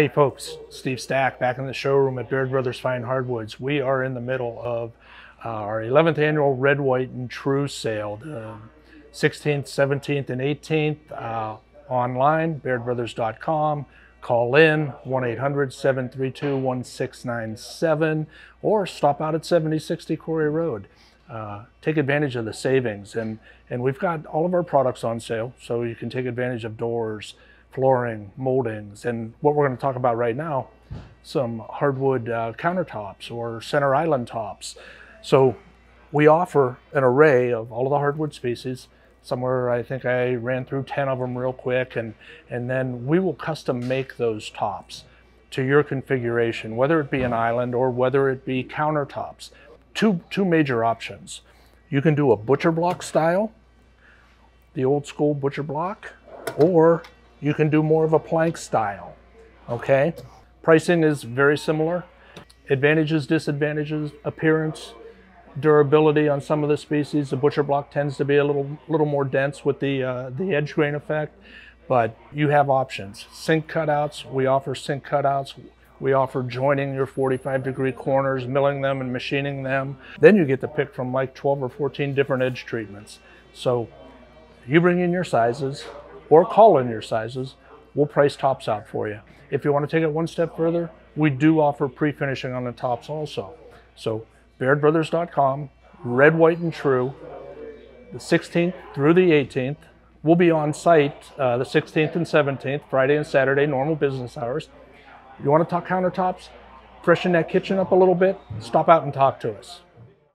Hey folks, Steve Stack back in the showroom at Baird Brothers Fine Hardwoods. We are in the middle of our 11th annual Red, White, and True sale, the 16th, 17th, and 18th online, bairdbrothers.com. Call in 1-800-732-1697 or stop out at 7060 Quarry Road. Take advantage of the savings, and we've got all of our products on sale, so you can take advantage of doors, flooring, moldings, and what we're going to talk about right now, some hardwood countertops or center island tops. So we offer an array of all of the hardwood species. Somewhere I think I ran through 10 of them real quick, and then we will custom make those tops to your configuration, whether it be an island or whether it be countertops. Two major options. You can do a butcher block style, the old school butcher block, or you can do more of a plank style, okay? Pricing is very similar. Advantages, disadvantages, appearance, durability on some of the species. The butcher block tends to be a little more dense with the edge grain effect, but you have options. Sink cutouts, we offer sink cutouts. We offer joining your 45-degree corners, milling them and machining them. Then you get to pick from like 12 or 14 different edge treatments. So you bring in your sizes or call in your sizes, we'll price tops out for you. If you want to take it one step further, we do offer pre-finishing on the tops also. So bairdbrothers.com, Red, White, and True, the 16th through the 18th. We'll be on site the 16th and 17th, Friday and Saturday, normal business hours. You want to talk countertops, freshen that kitchen up a little bit, stop out and talk to us.